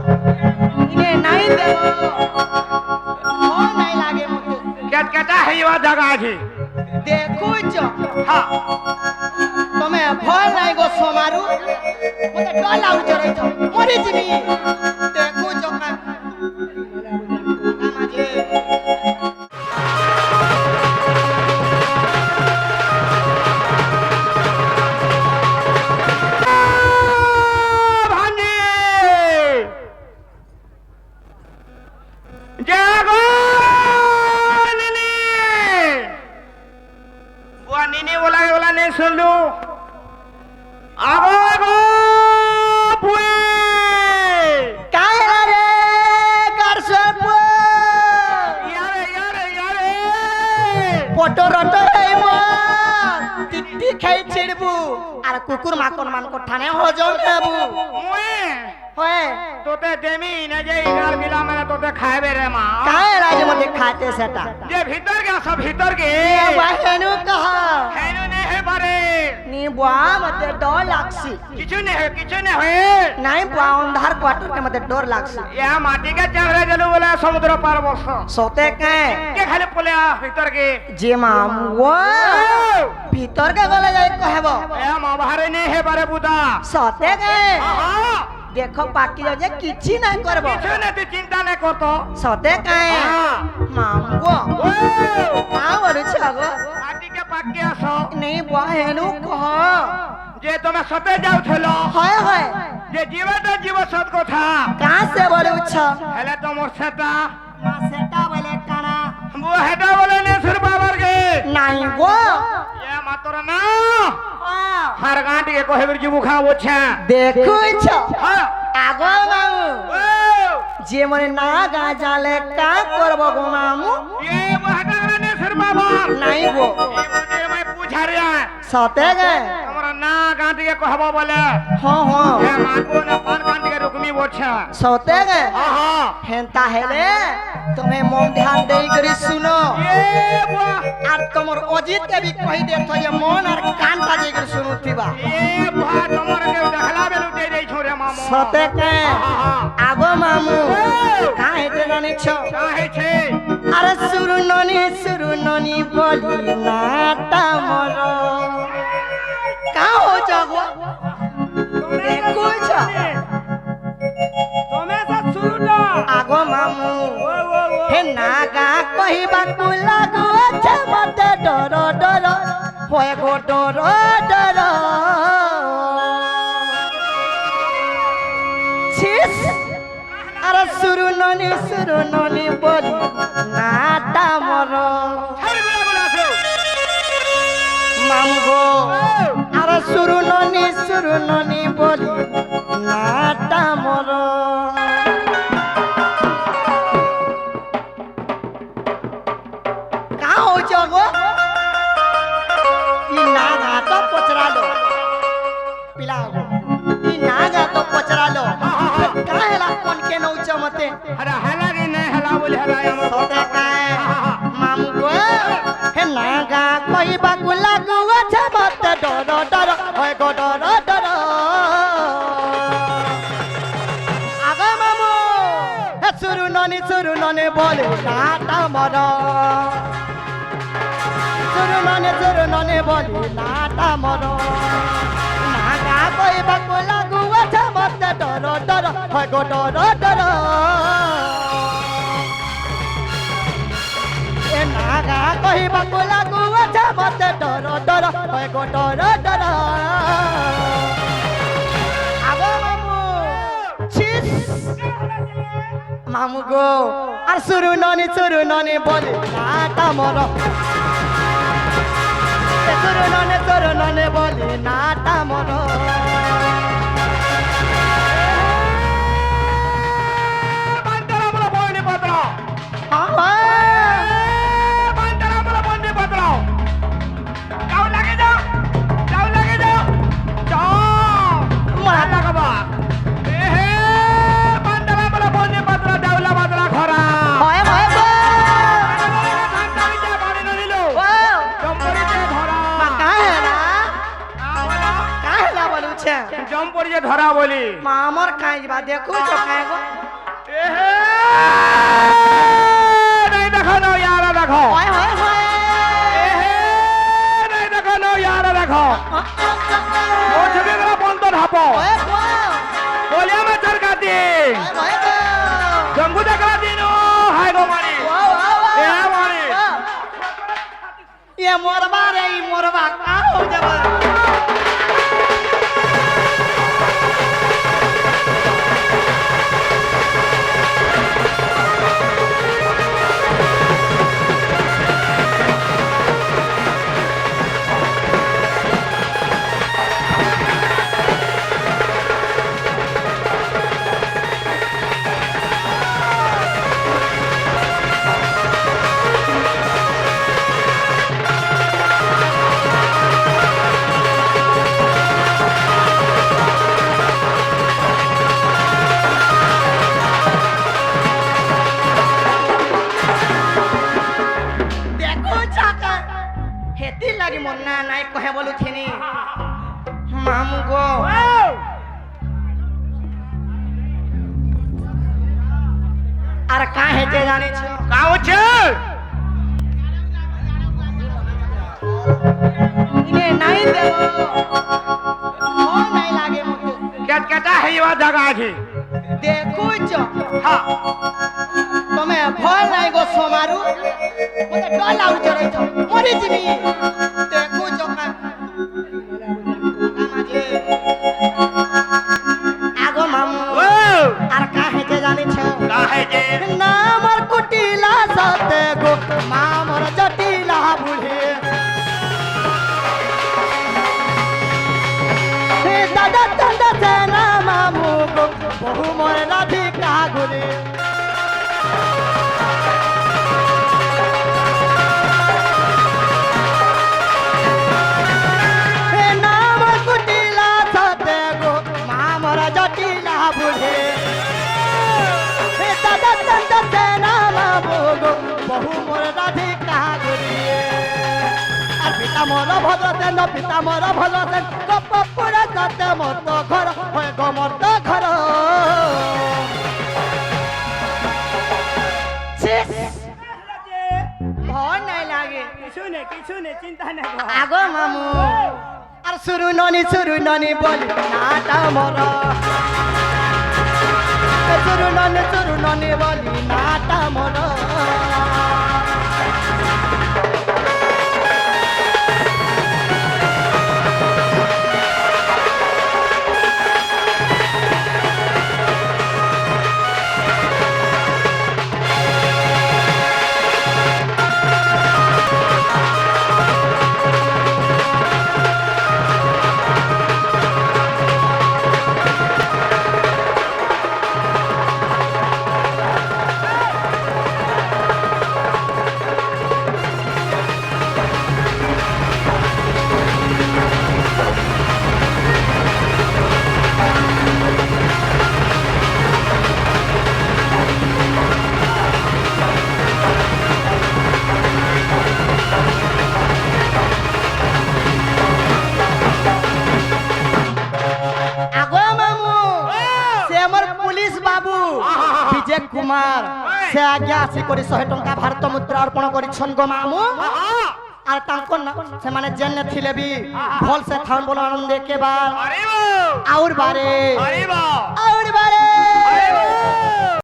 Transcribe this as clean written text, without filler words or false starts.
इने नहीं देबो हो नहीं लागे मते केटा हेवा जगह अछि देखु छ हां तमे भल नहीं गो सोमारू मते डर लागु चरै छ मरि जिमी देखु छ का माजे सुन लो आगो आगो पुए काय रे गारसर पु यारे पटो रटो हे म टिट्टी खाई छिड़बू आर कुकुर माकन मान को ठाने हजम करबू मुए होए तोते देमी न जे इधर मिला मैंने तोते खाएबे रे मां काय राज मते खाते सेटा जे भीतर के सब भीतर के बहनु कहा हेनु ने हे बारे नी बुआ मते डर लागसी किछु ने है नहीं बुआ अंधार क्वार्टर के मते डर लागसी या माटी के चढ़रे जलू बोले समुद्र पार बस सोते के खाली पोले भीतर के जे माम वो भीतर के गले जाई कहबो या मां बाहर ने हे बारे बुदा सोते के हां देखो पाकी जे किछि नहीं करबो किछु ने तू चिंता नहीं करतो सोते के माम वो का बोलु छगो माटी के पाकी आसो नहीं बुआ हेनु कह जे तुम सते जाउ थलो हाय हाय जे जीव सत को था कहां से बोलु छ हेले तो मोर सेटा मां सेटा बोले काना वो हेटा बोले ने सुर बाबर के नहीं वो ये मातोर ना हर गांठ के कोहे बिर जीव खा वो छा देखु छ हां आगो मामू जे मने ना गा जाले का करबो गो मामू ये वो हेटा ने सुर बाबर नहीं वो ये मैं पूछा रे सते गे हमरा ना गांठ के कहबो बोले हां हां ये मानको ना पान गांठ के रुकमी वो छा सते गे हां हेंता हेले तुम्हें मन ध्यान देई करी सुनो ये बुआ आर तमर अजीत के भी कहि देथो ये मन आर कान ता देई करी सुनुथिबा ये बुआ तमर के देखला बेलु दे देई छोरे मामू सते के आगो मामू काहे ते ननी छ काहे छे अरे सुरु ननी बोली नाटा मोर का हो जागो देखो छ तमे से शुरू ना आगो मामू हे नागा कहिबा को लागो छ मते डर डर होय गो डर डर छिस अरे सुरु ननी बोली नाटा मोर मामगो अरे सुरु ननी बोली नाटा मोर का हो जागो ई नागा तो पचरा लो पिलागो ई नागा तो पचरा लो काहेला कोन के नौ चमते अरे हला रे नहीं हला बोले हला हम सोते काए मामगो हे नागा कहिबा को लागो छ मत डर डर होय गो डर डर आगा मामू हे सुरु ननी बोले नाटा मोर सुरु ननी बोले नाटा मोर नागा कहिबा को लागो छ मत डर डर होय गो डर डर ए नागा कहिबा को लागो छ मत डर डर होय गो डर डर आगो मामू छिस मामू गो আর সুরু ননি বলে নাটা মর সুরু ননে বলে নাটা মর কথা বলি মা আমার কাঁদবা দেখুছ কাঁগো এহে নাই দেখো না ইয়ারা দেখো হয় হয় হয় এহে নাই দেখো না ইয়ারা দেখো ও ছবি গলা বন্ধ ধাপো হয় বলে মে চরকাতি হয় জঙ্গু দেখলা দিনো হাই গো মারি এ মারি ये मोरबा रे ई मोरबा का हो जाबा हेती लागी मन्ना नाई कहे बोलू थिनी मामू गो आर का हेते जाने छ का होছে इने नाई देबो हो नाई लागे मके কেটা হেইবা জায়গা আছে देखू छ হ্যাঁ तमे भल नाई गो सोमारू मते डर लागु चरै छ मरि जिमी देखू छ का आमाजे आगो मामू ও आर का हेते जाने छ का है যে नामर कुटिला सते गो मामर जटिला बुढ़े हे दादा तंदा सेना मामू गो बहु मोर राधिका गुरे हे नामर कुटिला सते गो मामर जटिला बुढ़े हे दादा तंदा सेना मामू गो बहु मोर राधिका गुरे আর পিতা মোর ভদ্র সেন পিতা মোর ভদ্র সেন কপুরে সতে মত ঘর হয় গো মত ঘর ভয় নাই লাগে কিছু নে চিন্তা নাই কর। আগো মামু আর শুরু ননি বলি নাটা মোর শুরু ননি বলি নাটা মোর विजय कुमार से आज्ञा आसी करी 100 टंका भारत मुद्रा अर्पण करिछन गो मामू आर तांको से माने जन्ने थिले भी भल से थान बोल आनंद के बाद अरे वाह और बारे अरे वाह